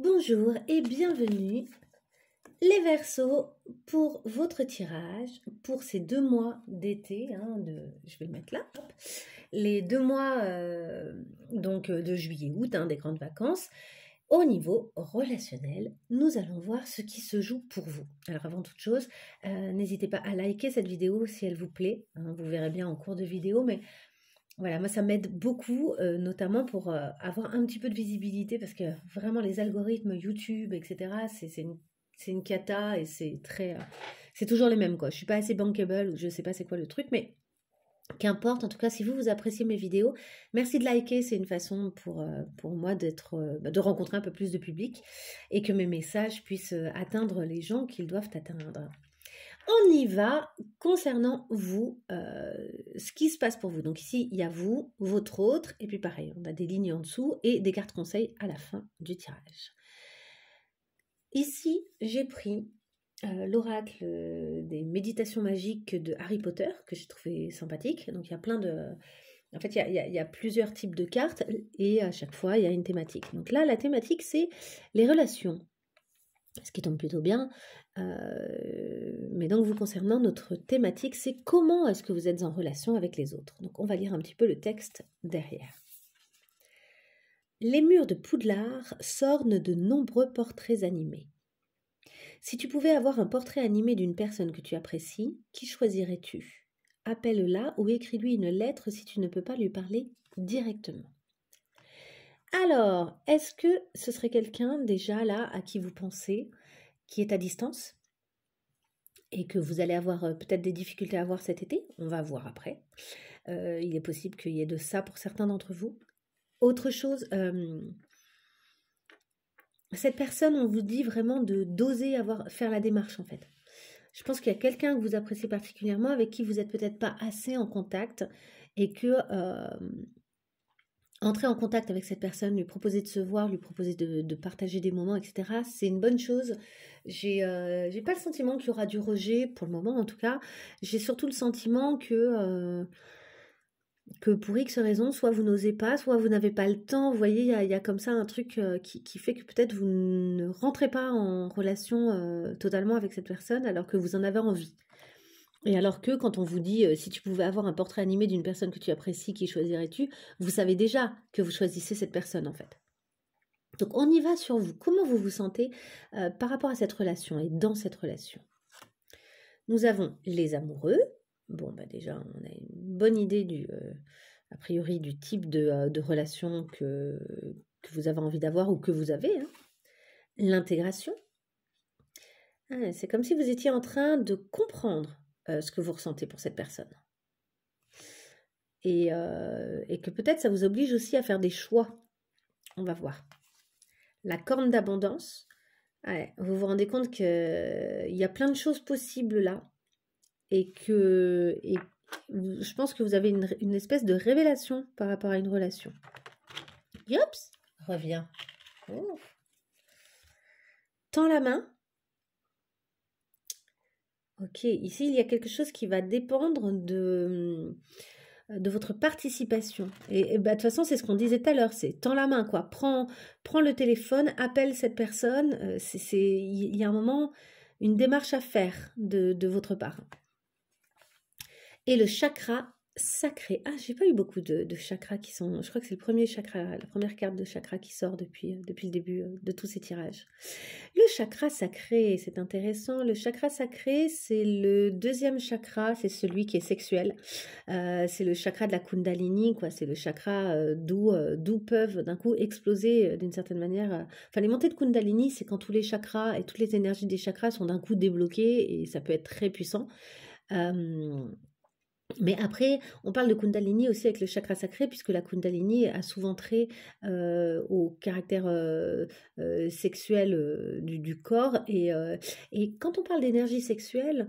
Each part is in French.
Bonjour et bienvenue les Verseaux pour votre tirage pour ces 2 mois d'été, je vais le mettre là, hop, les 2 mois de juillet-août, des grandes vacances. Au niveau relationnel, nous allons voir ce qui se joue pour vous. Alors avant toute chose, n'hésitez pas à liker cette vidéo si elle vous plaît, vous verrez bien en cours de vidéo, mais voilà, moi ça m'aide beaucoup, notamment pour avoir un petit peu de visibilité, parce que vraiment les algorithmes YouTube, etc., c'est une cata et c'est très... c'est toujours les mêmes, quoi. Je suis pas assez bankable ou je sais pas c'est quoi le truc, mais qu'importe. En tout cas, si vous appréciez mes vidéos, merci de liker, c'est une façon pour moi de rencontrer un peu plus de public et que mes messages puissent atteindre les gens qu'ils doivent atteindre. On y va concernant vous, ce qui se passe pour vous. Donc ici, il y a vous, votre autre, et puis pareil, on a des lignes en dessous et des cartes conseils à la fin du tirage. Ici, j'ai pris l'oracle des méditations magiques de Harry Potter, que j'ai trouvé sympathique. Donc il y a plein de... En fait, il y a plusieurs types de cartes et à chaque fois, il y a une thématique. Donc là, la thématique, c'est les relations. Ce qui tombe plutôt bien. Mais donc, vous concernant, notre thématique, c'est comment est-ce que vous êtes en relation avec les autres. Donc, on va lire un petit peu le texte derrière. Les murs de Poudlard s'ornent de nombreux portraits animés. Si tu pouvais avoir un portrait animé d'une personne que tu apprécies, qui choisirais-tu? Appelle-la ou écris-lui une lettre si tu ne peux pas lui parler directement. Alors, est-ce que ce serait quelqu'un déjà là à qui vous pensez, qui est à distance et que vous allez avoir peut-être des difficultés à voir cet été? On va voir après. Il est possible qu'il y ait de ça pour certains d'entre vous. Autre chose, cette personne, on vous dit vraiment d'oser faire la démarche en fait. Je pense qu'il y a quelqu'un que vous appréciez particulièrement, avec qui vous n'êtes peut-être pas assez en contact et que entrer en contact avec cette personne, lui proposer de se voir, lui proposer de partager des moments, etc., c'est une bonne chose. J'ai pas le sentiment qu'il y aura du rejet, pour le moment en tout cas. J'ai surtout le sentiment que pour X raisons, soit vous n'osez pas, soit vous n'avez pas le temps. Vous voyez, il y a comme ça un truc qui fait que peut-être vous ne rentrez pas en relation totalement avec cette personne, alors que vous en avez envie. Et alors que quand on vous dit si tu pouvais avoir un portrait animé d'une personne que tu apprécies, qui choisirais-tu? Vous savez déjà que vous choisissez cette personne en fait. Donc on y va sur vous. Comment vous vous sentez par rapport à cette relation et dans cette relation? Nous avons les amoureux. Bon, bah déjà, on a une bonne idée a priori du type de relation que vous avez envie d'avoir ou que vous avez. L'intégration. C'est comme si vous étiez en train de comprendre ce que vous ressentez pour cette personne. Et que peut-être ça vous oblige aussi à faire des choix. On va voir. La corne d'abondance. Ouais, vous vous rendez compte qu'il y a plein de choses possibles là. Et je pense que vous avez une espèce de révélation par rapport à une relation. Yops, reviens. Oh. Tends la main. Ok, ici il y a quelque chose qui va dépendre de votre participation. Et bah, de toute façon, c'est ce qu'on disait tout à l'heure, c'est tends la main, quoi. Prends le téléphone, appelle cette personne. Il y a un moment, une démarche à faire de votre part. Et le chakra sacré. Ah, j'ai pas eu beaucoup de chakras qui sont... Je crois que c'est le premier chakra, la première carte de chakra qui sort depuis le début de tous ces tirages. Le chakra sacré, c'est intéressant. Le chakra sacré, c'est le deuxième chakra, c'est celui qui est sexuel. C'est le chakra de la Kundalini, quoi. C'est le chakra d'où peuvent d'un coup exploser d'une certaine manière. Enfin, les montées de Kundalini, c'est quand tous les chakras et toutes les énergies des chakras sont d'un coup débloquées et ça peut être très puissant. Mais après, on parle de Kundalini aussi avec le chakra sacré, puisque la Kundalini a souvent trait au caractère sexuel du corps. Et quand on parle d'énergie sexuelle,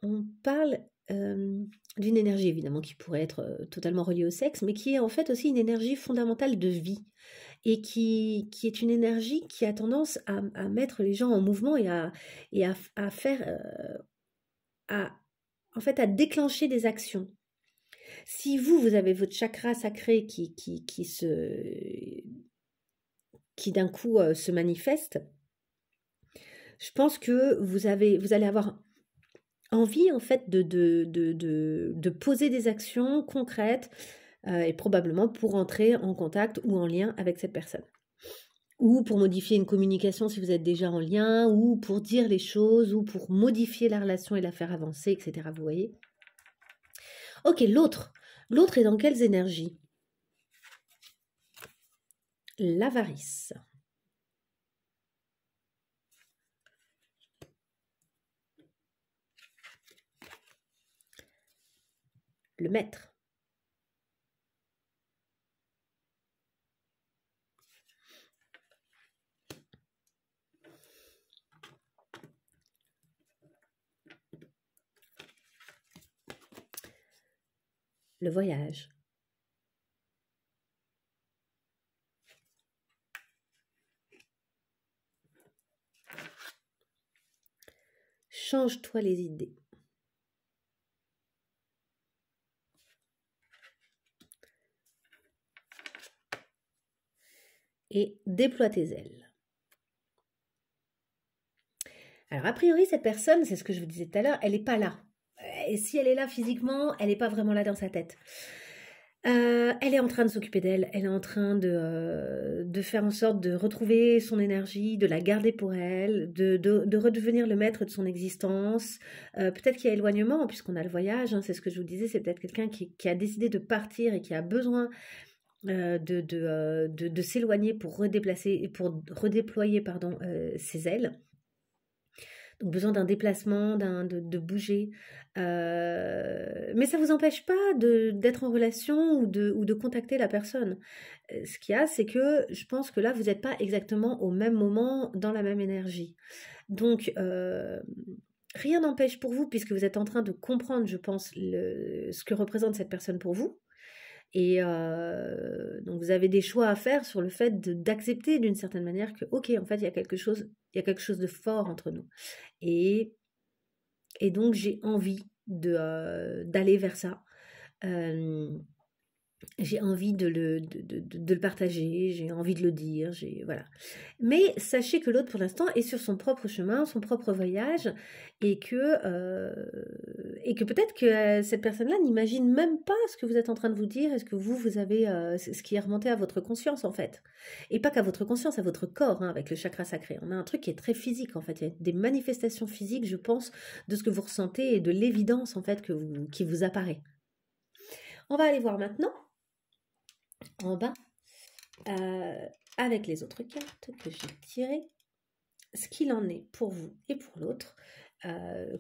on parle d'une énergie évidemment qui pourrait être totalement reliée au sexe, mais qui est en fait aussi une énergie fondamentale de vie. Et qui est une énergie qui a tendance à mettre les gens en mouvement et à faire... en fait, à déclencher des actions. Si vous avez votre chakra sacré qui qui d'un coup se manifeste, je pense que vous allez avoir envie en fait de poser des actions concrètes et probablement pour entrer en contact ou en lien avec cette personne. Ou pour modifier une communication si vous êtes déjà en lien, ou pour dire les choses, ou pour modifier la relation et la faire avancer, etc. Vous voyez? Ok, l'autre. L'autre est dans quelles énergies? L'avarice. Le maître. Le voyage. Change-toi les idées. Et déploie tes ailes. Alors, a priori, cette personne, c'est ce que je vous disais tout à l'heure, elle n'est pas là. Et si elle est là physiquement, elle n'est pas vraiment là dans sa tête. Elle est en train de s'occuper d'elle, elle est en train de faire en sorte de retrouver son énergie, de la garder pour elle, de redevenir le maître de son existence. Peut-être qu'il y a éloignement, puisqu'on a le voyage, hein, c'est ce que je vous disais, c'est peut-être quelqu'un qui a décidé de partir et qui a besoin de s'éloigner pour redéployer ses ailes. Donc besoin d'un déplacement, de bouger. Mais ça ne vous empêche pas d'être en relation ou de contacter la personne. Ce qu'il y a, c'est que je pense que là, vous n'êtes pas exactement au même moment, dans la même énergie. Donc, rien n'empêche pour vous, puisque vous êtes en train de comprendre, je pense, ce que représente cette personne pour vous. Et donc vous avez des choix à faire sur le fait d'accepter d'une certaine manière que, ok, en fait, il y a quelque chose de fort entre nous. Et donc j'ai envie d'aller vers ça. J'ai envie de le partager, j'ai envie de le dire, voilà. Mais sachez que l'autre, pour l'instant, est sur son propre chemin, son propre voyage, et que peut-être que cette personne-là n'imagine même pas ce que vous êtes en train de vous dire, et ce que vous avez, ce qui est remonté à votre conscience, en fait. Et pas qu'à votre conscience, à votre corps, hein, avec le chakra sacré. On a un truc qui est très physique, en fait. Il y a des manifestations physiques, je pense, de ce que vous ressentez et de l'évidence, en fait, qui vous apparaît. On va aller voir maintenant en bas, avec les autres cartes que j'ai tirées, ce qu'il en est pour vous et pour l'autre.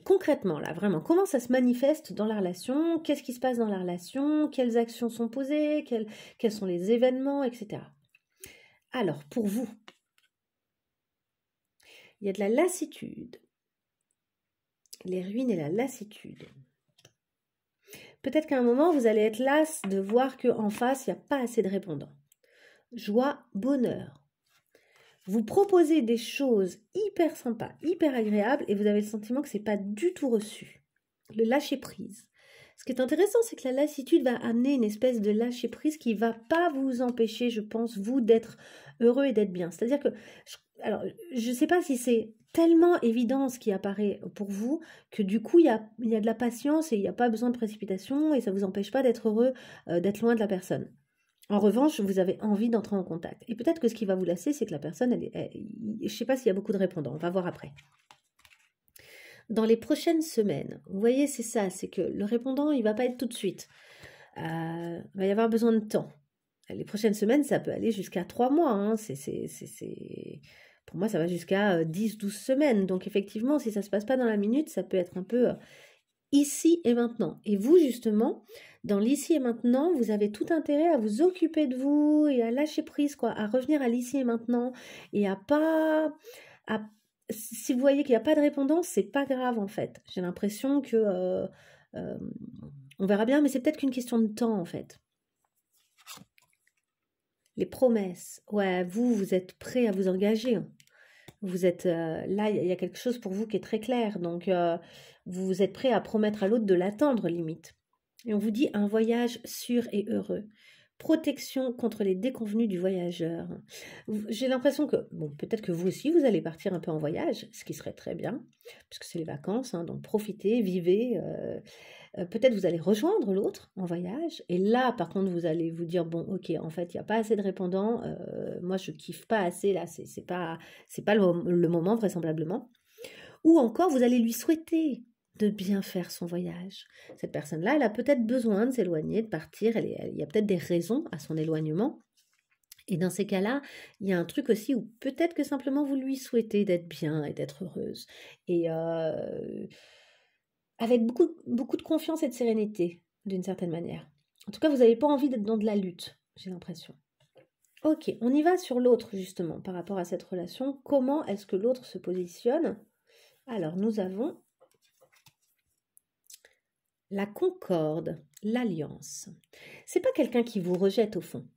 Concrètement, là, vraiment, comment ça se manifeste dans la relation? Qu'est-ce qui se passe dans la relation? Quelles actions sont posées? Quels sont les événements, etc. Alors, pour vous, il y a de la lassitude, les ruines et la lassitude. Peut-être qu'à un moment, vous allez être lasse de voir qu'en face, il n'y a pas assez de répondants. Joie, bonheur. Vous proposez des choses hyper sympas, hyper agréables, et vous avez le sentiment que ce n'est pas du tout reçu. Le lâcher-prise. Ce qui est intéressant, c'est que la lassitude va amener une espèce de lâcher-prise qui ne va pas vous empêcher, je pense, vous, d'être heureux et d'être bien. C'est-à-dire que, alors, je ne sais pas si c'est tellement évident ce qui apparaît pour vous, que du coup, il y a de la patience et il n'y a pas besoin de précipitation, et ça ne vous empêche pas d'être heureux, d'être loin de la personne. En revanche, vous avez envie d'entrer en contact. Et peut-être que ce qui va vous lasser, c'est que la personne, je ne sais pas s'il y a beaucoup de répondants, on va voir après. Dans les prochaines semaines, vous voyez, c'est ça, c'est que le répondant, il ne va pas être tout de suite. Il va y avoir besoin de temps. Les prochaines semaines, ça peut aller jusqu'à 3 mois. Hein. Pour moi, ça va jusqu'à 10-12 semaines. Donc effectivement, si ça ne se passe pas dans la minute, ça peut être un peu ici et maintenant. Et vous, justement, dans l'ici et maintenant, vous avez tout intérêt à vous occuper de vous et à lâcher prise, quoi, à revenir à l'ici et maintenant et à pas... si vous voyez qu'il n'y a pas de répondance, c'est pas grave en fait. J'ai l'impression que... on verra bien, mais c'est peut-être qu'une question de temps en fait. Les promesses. Ouais, vous êtes prêt à vous engager. Vous êtes... là, il y a quelque chose pour vous qui est très clair. Donc, vous êtes prêt à promettre à l'autre de l'attendre, limite. Et on vous dit un voyage sûr et heureux. protection contre les déconvenus du voyageur. J'ai l'impression que, bon, peut-être que vous aussi, vous allez partir un peu en voyage, ce qui serait très bien, puisque c'est les vacances, hein, donc profitez, vivez. Peut-être vous allez rejoindre l'autre en voyage, et là, par contre, vous allez vous dire, bon, ok, en fait, il n'y a pas assez de répondants, moi, je kiffe pas assez, là, c'est pas le moment, vraisemblablement. Ou encore, vous allez lui souhaiter de bien faire son voyage. Cette personne-là, elle a peut-être besoin de s'éloigner, de partir, il y a peut-être des raisons à son éloignement. Et dans ces cas-là, il y a un truc aussi où peut-être que simplement vous lui souhaitez d'être bien et d'être heureuse. Et avec beaucoup de confiance et de sérénité, d'une certaine manière. En tout cas, vous n'avez pas envie d'être dans de la lutte, j'ai l'impression. Ok, on y va sur l'autre, justement, par rapport à cette relation. Comment est-ce que l'autre se positionne? Alors, nous avons la concorde, l'alliance. C'est pas quelqu'un qui vous rejette au fond.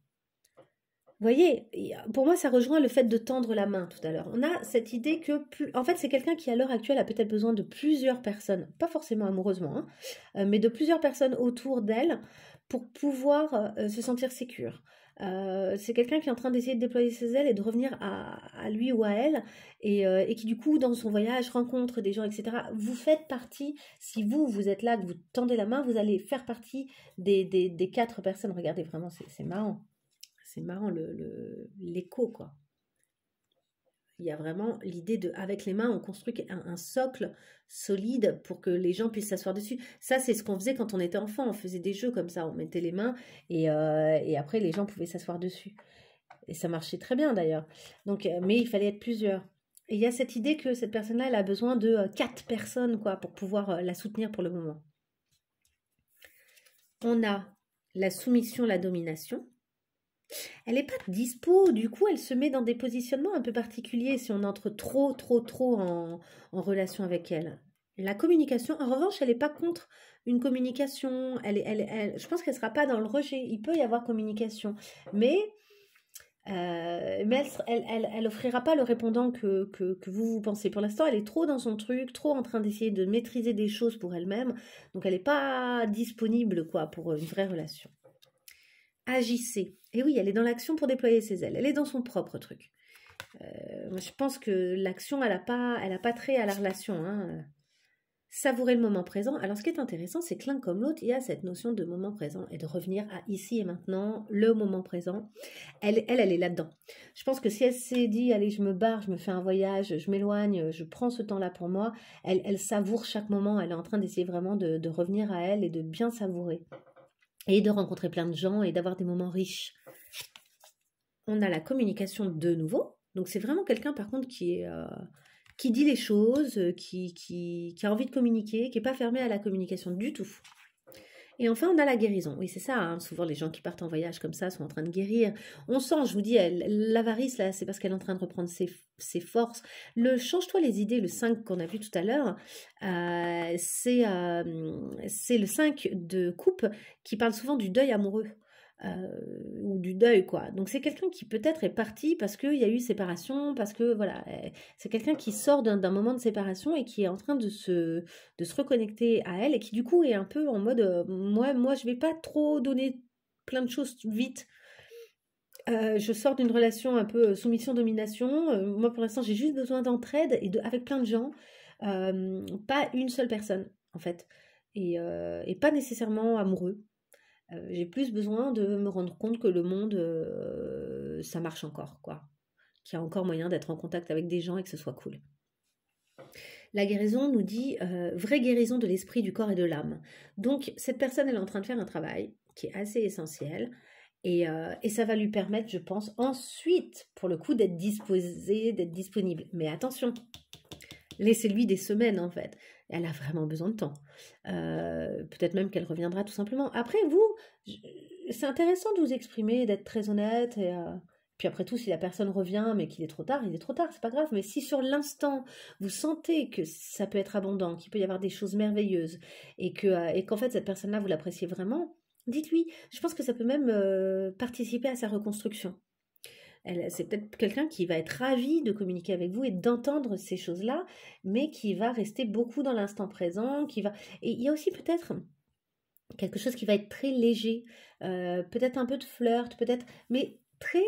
Vous voyez, pour moi, ça rejoint le fait de tendre la main tout à l'heure. On a cette idée que, en fait, c'est quelqu'un qui à l'heure actuelle a peut-être besoin de plusieurs personnes, pas forcément amoureusement, hein, mais de plusieurs personnes autour d'elle pour pouvoir se sentir sécure. C'est quelqu'un qui est en train d'essayer de déployer ses ailes et de revenir à lui ou à elle, et qui du coup, dans son voyage, rencontre des gens, etc. Vous faites partie, si vous êtes là, que vous tendez la main, vous allez faire partie des 4 personnes. Regardez, vraiment, c'est marrant. C'est marrant l'écho, quoi. Il y a vraiment l'idée de, avec les mains, on construit un socle solide pour que les gens puissent s'asseoir dessus. Ça, c'est ce qu'on faisait quand on était enfant. On faisait des jeux comme ça. On mettait les mains et après, les gens pouvaient s'asseoir dessus. Et ça marchait très bien, d'ailleurs. Donc, mais il fallait être plusieurs. Et il y a cette idée que cette personne-là, elle a besoin de 4 personnes, quoi, pour pouvoir la soutenir pour le moment. On a la soumission, la domination. Elle n'est pas dispo, du coup, elle se met dans des positionnements un peu particuliers si on entre trop en relation avec elle. La communication, en revanche, elle n'est pas contre une communication. Je pense qu'elle ne sera pas dans le rejet. Il peut y avoir communication, mais elle offrira pas le répondant que vous pensez. Pour l'instant, elle est trop dans son truc, trop en train d'essayer de maîtriser des choses pour elle-même. Donc, elle n'est pas disponible, quoi, pour une vraie relation. Agissez. Et oui, elle est dans l'action pour déployer ses ailes. Elle est dans son propre truc. Moi, je pense que l'action, elle a pas trait à la relation. Hein. Savourer le moment présent. Alors, ce qui est intéressant, c'est que l'un comme l'autre, il y a cette notion de moment présent et de revenir à ici et maintenant, le moment présent. Elle est là-dedans. Je pense que si elle s'est dit, allez, je me barre, je me fais un voyage, je m'éloigne, je prends ce temps-là pour moi, elle savoure chaque moment. Elle est en train d'essayer vraiment de revenir à elle et de bien savourer. Et de rencontrer plein de gens et d'avoir des moments riches. On a la communication de nouveau. Donc c'est vraiment quelqu'un par contre qui dit les choses, qui a envie de communiquer, qui n'est pas fermé à la communication du tout. Et enfin, on a la guérison. Oui, c'est ça. Hein. Souvent, les gens qui partent en voyage comme ça sont en train de guérir. On sent, je vous dis, l'avarice, là, c'est parce qu'elle est en train de reprendre ses forces. Le change-toi les idées, le 5 qu'on a vu tout à l'heure, c'est le 5 de coupe qui parle souvent du deuil amoureux. Ou du deuil, quoi. Donc c'est quelqu'un qui peut-être est parti parce qu'il y a eu séparation, parce que voilà, c'est quelqu'un qui sort d'un moment de séparation et qui est en train de se reconnecter à elle et qui du coup est un peu en mode moi je vais pas trop donner plein de choses vite. Je sors d'une relation un peu soumission-domination. Moi pour l'instant j'ai juste besoin d'entraide et avec plein de gens, pas une seule personne en fait, et pas nécessairement amoureux. J'ai plus besoin de me rendre compte que le monde, ça marche encore, quoi. Qu'il y a encore moyen d'être en contact avec des gens et que ce soit cool. La guérison nous dit vraie guérison de l'esprit, du corps et de l'âme. Donc, cette personne, elle est en train de faire un travail qui est assez essentiel. Et ça va lui permettre, je pense, ensuite, pour le coup, d'être disposée, d'être disponible. Mais attention, laissez-lui des semaines, en fait. Elle a vraiment besoin de temps. Peut-être même qu'elle reviendra tout simplement. Après, vous, c'est intéressant de vous exprimer, d'être très honnête. Et, puis après tout, si la personne revient, mais qu'il est trop tard, il est trop tard, c'est pas grave. Mais si sur l'instant, vous sentez que ça peut être abondant, qu'il peut y avoir des choses merveilleuses, et qu'en fait, cette personne-là, vous l'appréciez vraiment, dites-lui. Je pense que ça peut même participer à sa reconstruction. C'est peut-être quelqu'un qui va être ravi de communiquer avec vous et d'entendre ces choses-là, mais qui va rester beaucoup dans l'instant présent, Et il y a aussi peut-être quelque chose qui va être très léger, peut-être un peu de flirt, peut-être, mais très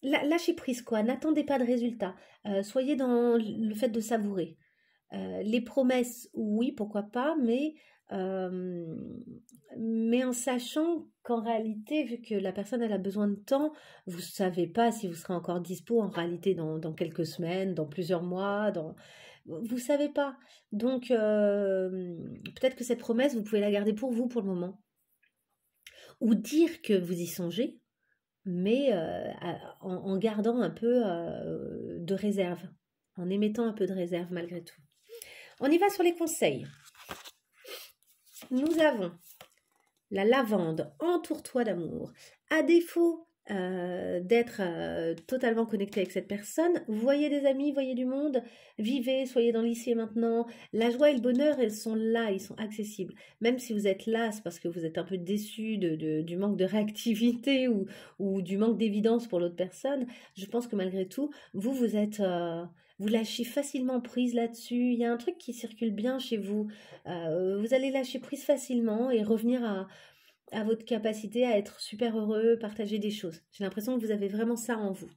lâchez prise quoi, n'attendez pas de résultat, soyez dans le fait de savourer. Les promesses, oui, pourquoi pas, mais en sachant qu'en réalité, vu que la personne elle a besoin de temps, vous ne savez pas si vous serez encore dispo en réalité dans quelques semaines, dans plusieurs mois, vous ne savez pas. Donc, peut-être que cette promesse, vous pouvez la garder pour vous pour le moment. Ou dire que vous y songez, mais en gardant un peu de réserve, en émettant un peu de réserve malgré tout. On y va sur les conseils. Nous avons la lavande, entoure-toi d'amour. À défaut d'être totalement connecté avec cette personne, voyez des amis, voyez du monde, vivez, soyez dans l'ici et maintenant. La joie et le bonheur, elles sont là, ils sont accessibles. Même si vous êtes là, c'est parce que vous êtes un peu déçu du manque de réactivité ou du manque d'évidence pour l'autre personne. Je pense que malgré tout, vous êtes... vous lâchez facilement prise là-dessus. Il y a un truc qui circule bien chez vous. Vous allez lâcher prise facilement et revenir à votre capacité à être super heureux, partager des choses. J'ai l'impression que vous avez vraiment ça en vous.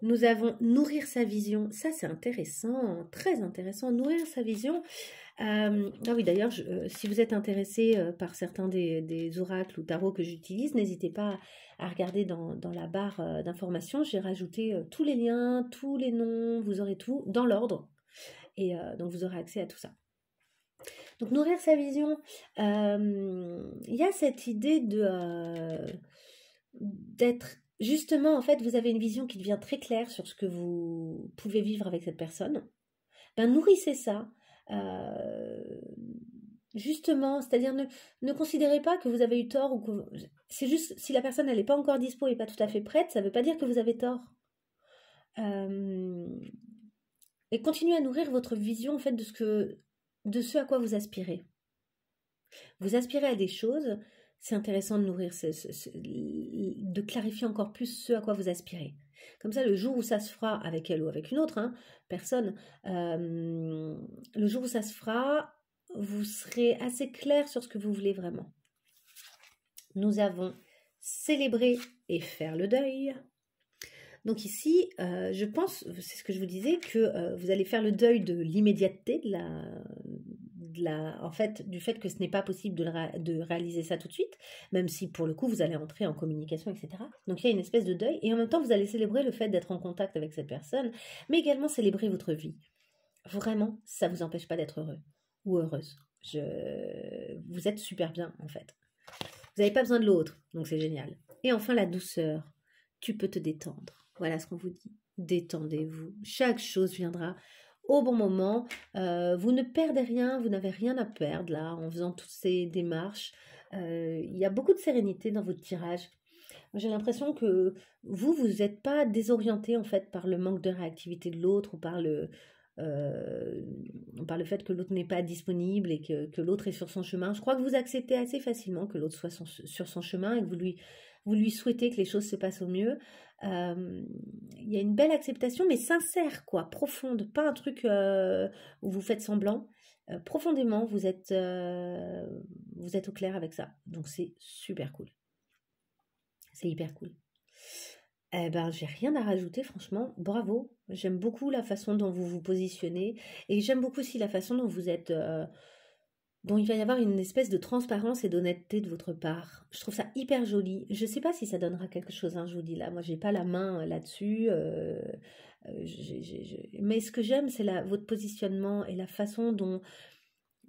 Nous avons nourrir sa vision. Ça, c'est intéressant, très intéressant. Nourrir sa vision. Ah oui, d'ailleurs, si vous êtes intéressé par certains des oracles ou tarots que j'utilise, n'hésitez pas à regarder dans la barre d'informations. J'ai rajouté tous les liens, tous les noms, vous aurez tout dans l'ordre. Et donc, vous aurez accès à tout ça. Donc, nourrir sa vision, il y a cette idée d'être... Justement, en fait, vous avez une vision qui devient très claire sur ce que vous pouvez vivre avec cette personne. Ben, nourrissez ça. Justement, c'est-à-dire ne considérez pas que vous avez eu tort ou que c'est juste si la personne elle n'est pas encore dispo et pas tout à fait prête, ça ne veut pas dire que vous avez tort. Et continuez à nourrir votre vision en fait de ce à quoi vous aspirez. Vous aspirez à des choses, c'est intéressant de nourrir, de clarifier encore plus ce à quoi vous aspirez. Comme ça, le jour où ça se fera avec elle ou avec une autre personne, le jour où ça se fera, vous serez assez clair sur ce que vous voulez vraiment. Nous avons célébré et faire le deuil. Donc ici, je pense, c'est ce que je vous disais, que vous allez faire le deuil de l'immédiateté, en fait, du fait que ce n'est pas possible de réaliser ça tout de suite, même si pour le coup vous allez entrer en communication, etc. Donc il y a une espèce de deuil, et en même temps vous allez célébrer le fait d'être en contact avec cette personne, mais également célébrer votre vie. Vraiment, ça ne vous empêche pas d'être heureux ou heureuse. Vous êtes super bien en fait. Vous n'avez pas besoin de l'autre, donc c'est génial. Et enfin la douceur, tu peux te détendre. Voilà ce qu'on vous dit. Détendez-vous. Chaque chose viendra au bon moment. Vous ne perdez rien, vous n'avez rien à perdre là en faisant toutes ces démarches. Il y a beaucoup de sérénité dans votre tirage. J'ai l'impression que vous n'êtes pas désorienté en fait par le manque de réactivité de l'autre ou par le fait que l'autre n'est pas disponible et que l'autre est sur son chemin. Je crois que vous acceptez assez facilement que l'autre soit sur son chemin et que vous lui souhaitez que les choses se passent au mieux. Il y a une belle acceptation, mais sincère, quoi, profonde, pas un truc où vous faites semblant. Profondément, vous êtes au clair avec ça. Donc c'est super cool. C'est hyper cool. Eh ben, j'ai rien à rajouter, franchement, bravo. J'aime beaucoup la façon dont vous vous positionnez et j'aime beaucoup aussi la façon dont vous êtes... dont il va y avoir une espèce de transparence et d'honnêteté de votre part. Je trouve ça hyper joli. Je ne sais pas si ça donnera quelque chose, je vous dis là. Moi, j'ai pas la main là-dessus. Mais ce que j'aime, c'est votre positionnement et la façon dont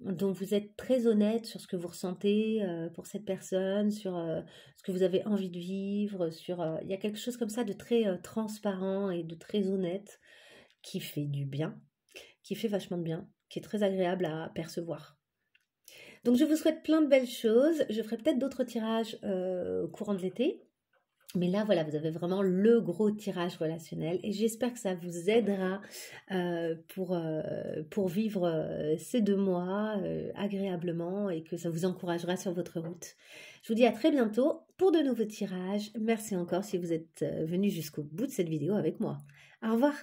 vous êtes très honnête sur ce que vous ressentez pour cette personne, sur ce que vous avez envie de vivre. Il y a quelque chose comme ça de très transparent et de très honnête qui fait du bien, qui fait vachement de bien, qui est très agréable à percevoir. Donc je vous souhaite plein de belles choses. Je ferai peut-être d'autres tirages au courant de l'été. Mais là, voilà, vous avez vraiment le gros tirage relationnel et j'espère que ça vous aidera pour vivre ces 2 mois agréablement et que ça vous encouragera sur votre route. Je vous dis à très bientôt pour de nouveaux tirages. Merci encore si vous êtes venu jusqu'au bout de cette vidéo avec moi. Au revoir.